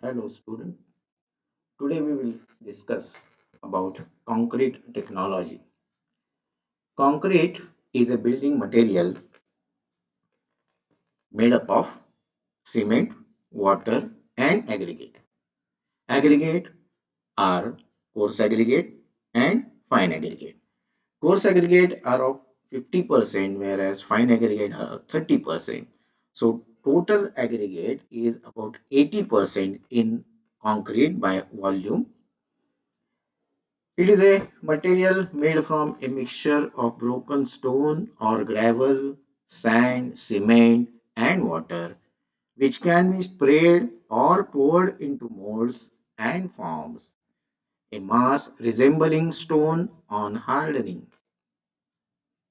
Hello student. Today we will discuss about concrete technology. Concrete is a building material made up of cement, water and aggregate. Aggregate are coarse aggregate and fine aggregate. Coarse aggregate are of 50% whereas fine aggregate are 30%. So total aggregate is about 80% in concrete by volume. It is a material made from a mixture of broken stone or gravel, sand, cement, and water, which can be sprayed or poured into molds and forms a mass resembling stone on hardening.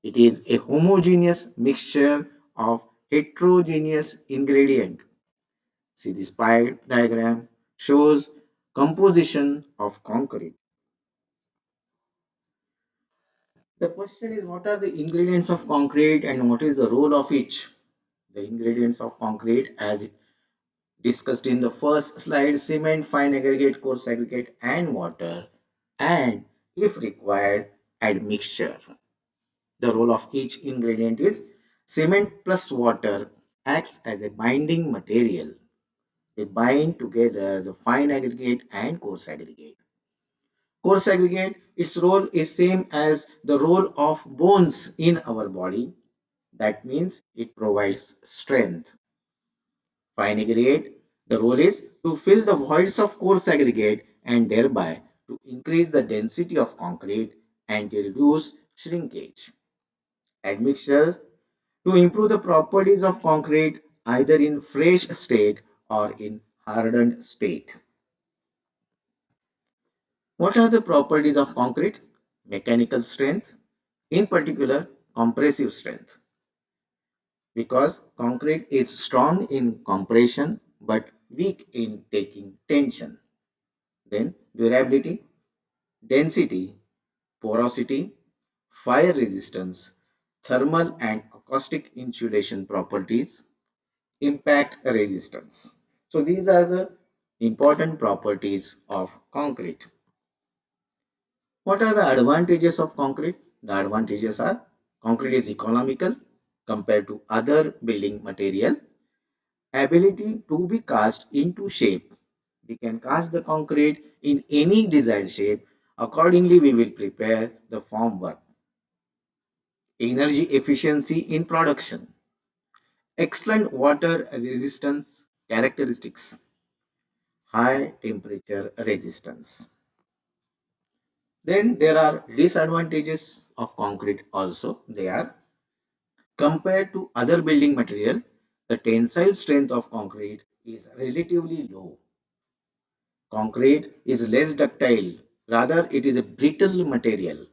It is a homogeneous mixture of heterogeneous ingredient. See this pie diagram shows composition of concrete. The question is, what are the ingredients of concrete and what is the role of each? The ingredients of concrete, as discussed in the first slide: cement, fine aggregate, coarse aggregate, and water. And if required, admixture. The role of each ingredient is cement plus water acts as a binding material. They bind together the fine aggregate and coarse aggregate. Coarse aggregate, its role is same as the role of bones in our body. That means it provides strength. Fine aggregate, the role is to fill the voids of coarse aggregate and thereby to increase the density of concrete and to reduce shrinkage. Admixtures, to improve the properties of concrete either in fresh state or in hardened state. What are the properties of concrete? Mechanical strength, in particular compressive strength, because concrete is strong in compression but weak in taking tension. Then durability, density, porosity, fire resistance, thermal and acoustic insulation properties, impact resistance. So these are the important properties of concrete. What are the advantages of concrete? The advantages are: concrete is economical compared to other building material. Ability to be cast into shape. We can cast the concrete in any desired shape. Accordingly, we will prepare the formwork. Energy efficiency in production. Excellent water resistance characteristics. High temperature resistance. Then there are disadvantages of concrete also. They are: compared to other building material, the tensile strength of concrete is relatively low. Concrete is less ductile, rather it is a brittle material.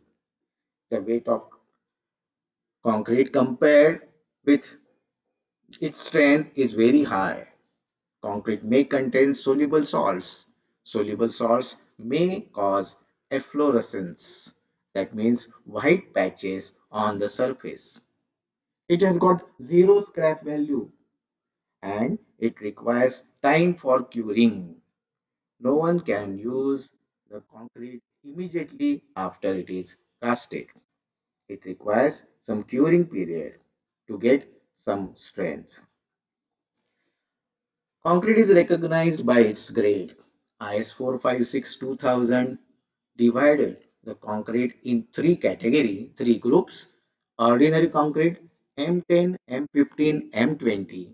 The weight of concrete compared with its strength is very high. Concrete may contain soluble salts. Soluble salts may cause efflorescence, that means white patches on the surface. It has got zero scrap value and it requires time for curing. No one can use the concrete immediately after it is casted. It requires some curing period to get some strength. Concrete is recognized by its grade. IS 456 2000 divided the concrete in three categories, three groups: ordinary concrete M10, M15, M20,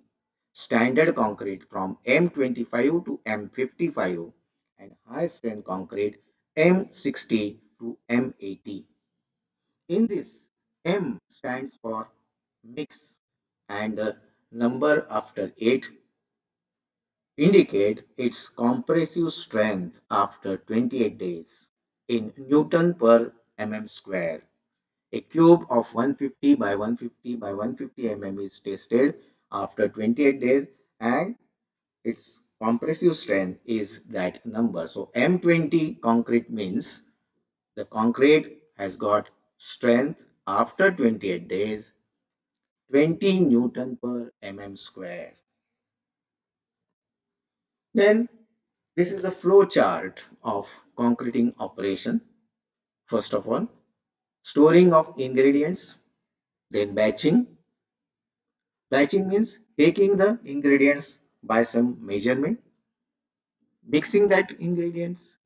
standard concrete from M25 to M55, and high strength concrete M60 to M80. In this, M stands for mix and the number after 8 indicate its compressive strength after 28 days in Newton per mm square. A cube of 150 by 150 by 150 mm is tested after 28 days and its compressive strength is that number. So M20 concrete means the concrete has got strength after 28 days 20 Newton per mm square. Then This is the flow chart of concreting operation. First of all, storing of ingredients, then batching. Batching means taking the ingredients by some measurement, mixing that ingredients,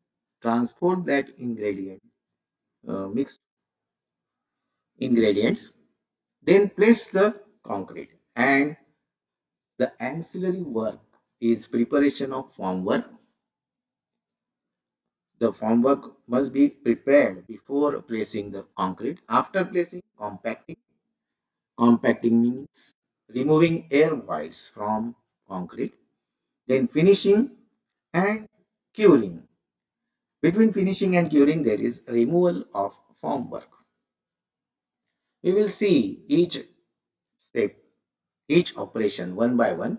transport that mixed ingredients, then place the concrete. And the ancillary work is preparation of formwork. The formwork must be prepared before placing the concrete. After placing, compacting. Compacting means removing air voids from concrete. Then finishing and curing. Between finishing and curing, there is removal of formwork. We will see each step, each operation one by one.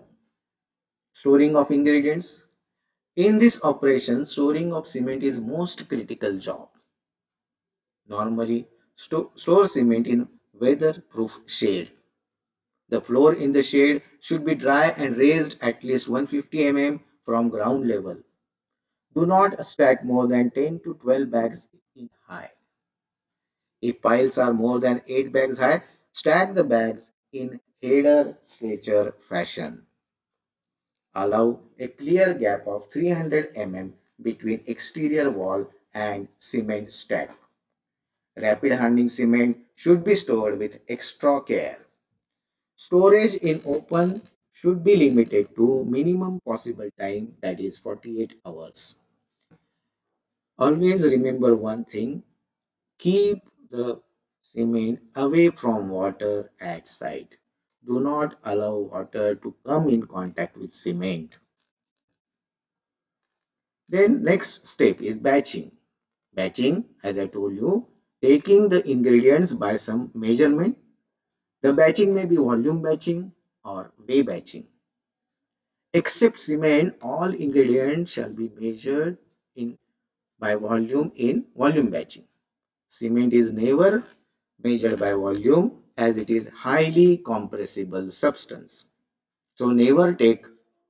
Storing of ingredients. In this operation, storing of cement is most critical job. Normally, store cement in weatherproof shade. The floor in the shade should be dry and raised at least 150 mm from ground level. Do not stack more than 10 to 12 bags in high. If piles are more than 8 bags high, stack the bags in header stretcher fashion. Allow a clear gap of 300 mm between exterior wall and cement stack. Rapid hardening cement should be stored with extra care. Storage in open should be limited to minimum possible time, that is 48 hours. Always remember one thing, keep the cement away from water at site. Do not allow water to come in contact with cement. Then next step is batching. Batching, as I told you, taking the ingredients by some measurement. The batching may be volume batching or weigh batching. Except cement, all ingredients shall be measured in by volume in volume batching. Cement is never measured by volume as it is highly compressible substance. So never take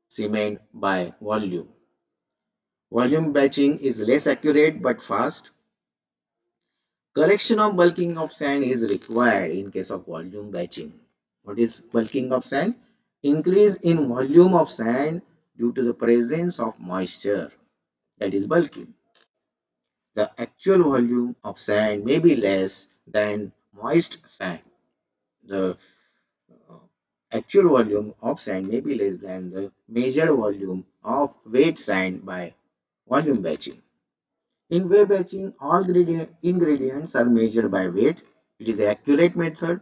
cement by volume. Volume batching is less accurate but fast. Correction of bulking of sand is required in case of volume batching. What is bulking of sand? Increase in volume of sand due to the presence of moisture, that is bulking. The actual volume of sand may be less than moist sand. The uh, actual volume of sand may be less than the measured volume of wet sand by volume batching. In weight batching, all ingredients are measured by weight. It is an accurate method.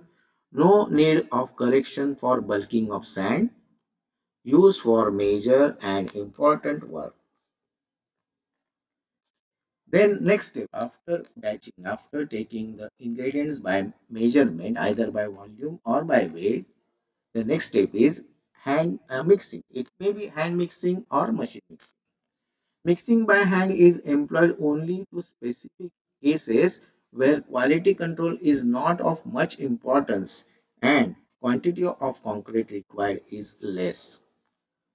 No need of correction for bulking of sand. Used for major and important work. Then next step, after batching, after taking the ingredients by measurement, either by volume or by weight, the next step is hand mixing. It may be hand mixing or machine mixing. Mixing by hand is employed only to specific cases where quality control is not of much importance and quantity of concrete required is less.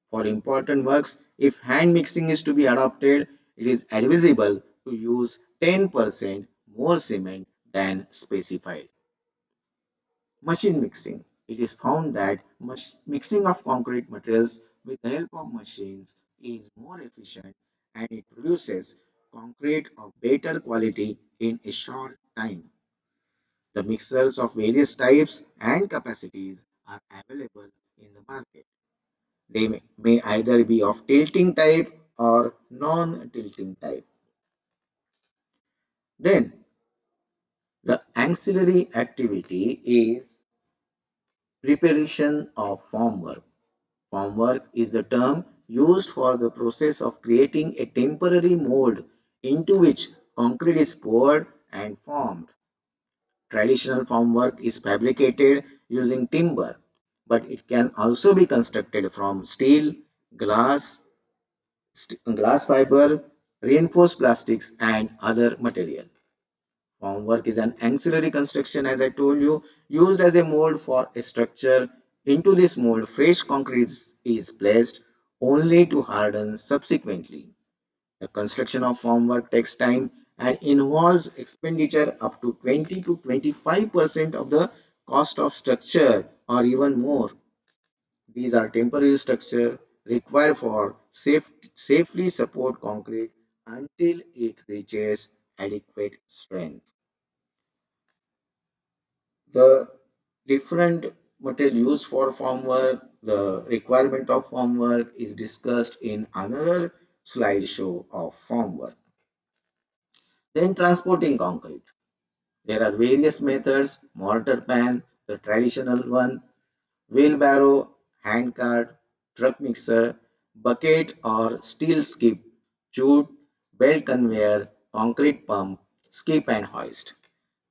For important works, if hand mixing is to be adopted, it is advisable to use 10% more cement than specified. Machine mixing. It is found that mixing of concrete materials with the help of machines is more efficient and it produces concrete of better quality in a short time. The mixers of various types and capacities are available in the market. They may either be of tilting type or non-tilting type. Then the ancillary activity is preparation of formwork. Formwork is the term used for the process of creating a temporary mold into which concrete is poured and formed. Traditional formwork is fabricated using timber, but it can also be constructed from steel, glass, glass fiber, reinforced plastics, and other material. Formwork is an ancillary construction, as I told you, used as a mold for a structure. Into this mold, fresh concrete is placed only to harden subsequently. The construction of formwork takes time and involves expenditure up to 20 to 25% of the cost of structure or even more. These are temporary structure required for safely support concrete until it reaches adequate strength. The different material used for formwork, the requirement of formwork is discussed in another slideshow of formwork. Then transporting concrete. There are various methods, mortar pan, the traditional one, wheelbarrow, handcart, truck mixer, bucket or steel skip, chute, belt conveyor, concrete pump, skip and hoist.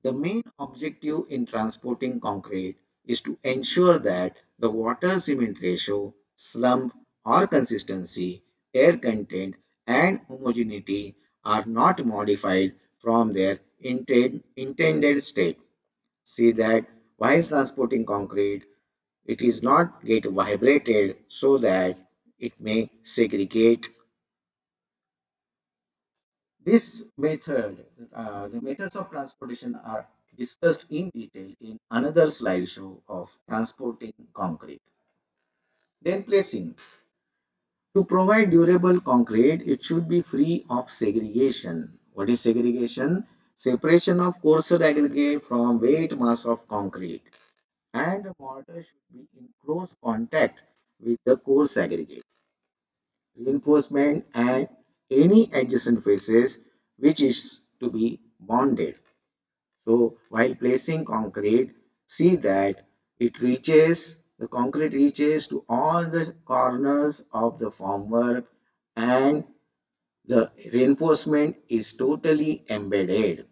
The main objective in transporting concrete is to ensure that the water cement ratio, slump or consistency, air content and homogeneity are not modified from their intended state. See that while transporting concrete, it is not get vibrated so that it may segregate. The methods of transportation are discussed in detail in another slideshow of transporting concrete. Then placing. To provide durable concrete, it should be free of segregation. What is segregation? Separation of coarser aggregate from weight mass of concrete. And the mortar should be in close contact with the coarse aggregate. Reinforcement and any adjacent faces which is to be bonded. So while placing concrete, see that the concrete reaches to all the corners of the formwork and the reinforcement is totally embedded.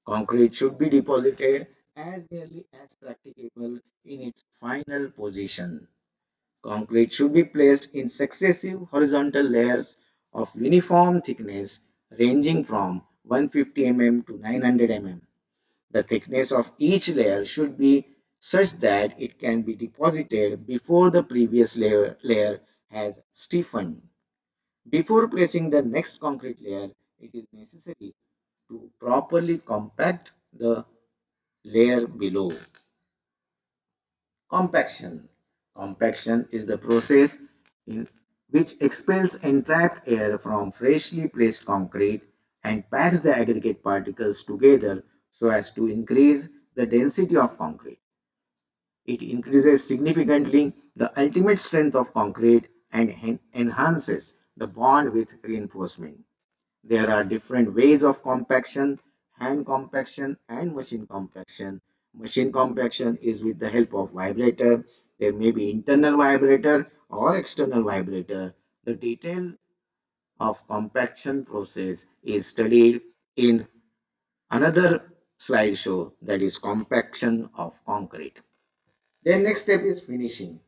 Concrete should be deposited as nearly as practicable in its final position. Concrete should be placed in successive horizontal layers of uniform thickness ranging from 150 mm to 900 mm. The thickness of each layer should be such that it can be deposited before the previous layer has stiffened. Before placing the next concrete layer, it is necessary to properly compact the layer below. Compaction. Compaction is the process in which expels entrapped air from freshly placed concrete and packs the aggregate particles together so as to increase the density of concrete. It increases significantly the ultimate strength of concrete and enhances the bond with reinforcement. There are different ways of compaction: hand compaction and machine compaction. Machine compaction is with the help of vibrator. There may be internal vibrator or external vibrator. The detail of compaction process is studied in another slideshow, that is compaction of concrete. Then next step is finishing.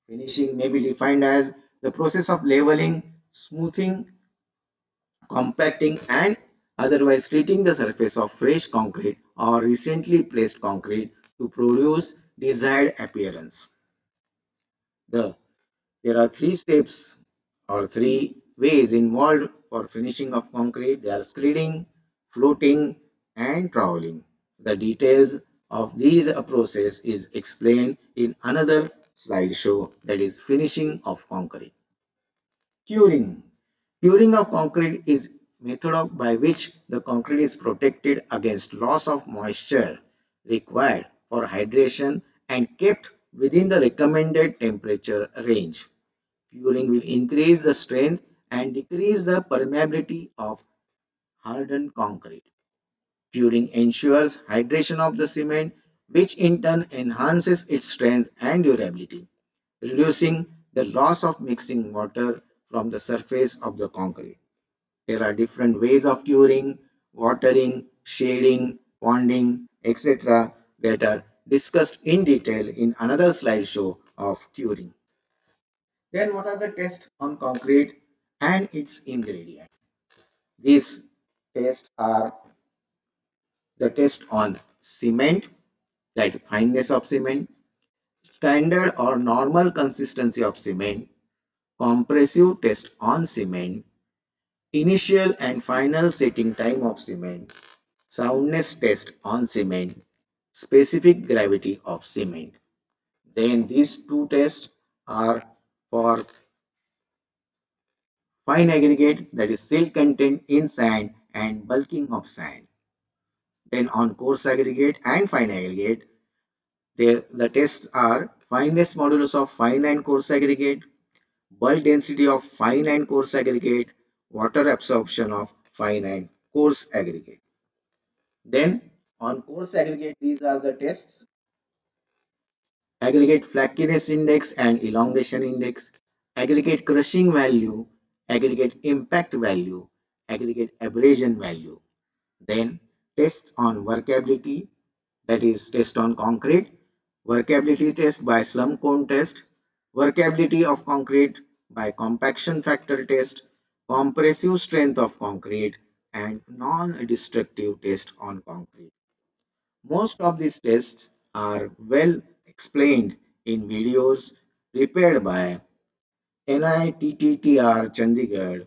Finishing may be defined as the process of leveling, smoothing, compacting and otherwise treating the surface of fresh concrete or recently placed concrete to produce desired appearance. The, there are three steps or three ways involved for finishing of concrete. They are screeding, floating and troweling. The details of these process is explained in another slideshow, that is finishing of concrete. Curing. Curing of concrete is method by which the concrete is protected against loss of moisture required for hydration and kept within the recommended temperature range. Curing will increase the strength and decrease the permeability of hardened concrete. Curing ensures hydration of the cement, which in turn enhances its strength and durability, reducing the loss of mixing water from the surface of the concrete. There are different ways of curing: watering, shading, ponding, etc., that are discussed in detail in another slideshow of curing. Then what are the tests on concrete and its ingredient? These tests are the test on cement, that fineness of cement, standard or normal consistency of cement, compressive test on cement, initial and final setting time of cement, soundness test on cement, specific gravity of cement. Then these two tests are for fine aggregate, that is silt content in sand and bulking of sand. Then on coarse aggregate and fine aggregate, the tests are fineness modulus of fine and coarse aggregate, bulk density of fine and coarse aggregate, water absorption of fine and coarse aggregate. Then on coarse aggregate, these are the tests: aggregate flakiness index and elongation index, aggregate crushing value, aggregate impact value, aggregate abrasion value. Then tests on workability, that is test on concrete, workability test by slump cone test, workability of concrete by compaction factor test, compressive strength of concrete, and non-destructive test on concrete. Most of these tests are well explained in videos prepared by NITTR Chandigarh.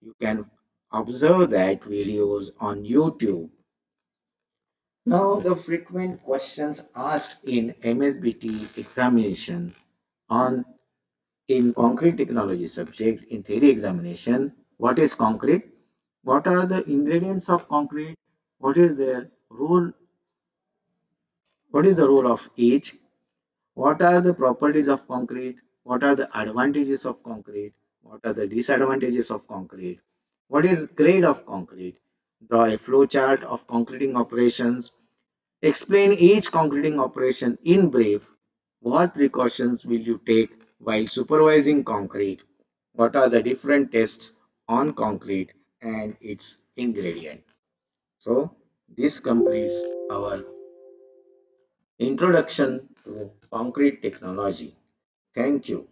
You can observe that videos on YouTube. Now, the frequent questions asked in MSBT examination on in concrete technology subject in theory examination: what is concrete? What are the ingredients of concrete? What is their role? What is the role of each? What are the properties of concrete? What are the advantages of concrete? What are the disadvantages of concrete? What is grade of concrete? Draw a flow chart of concreting operations. Explain each concreting operation in brief. What precautions will you take while supervising concrete? What are the different tests on concrete and its ingredient? So, this completes our introduction to concrete technology. Thank you.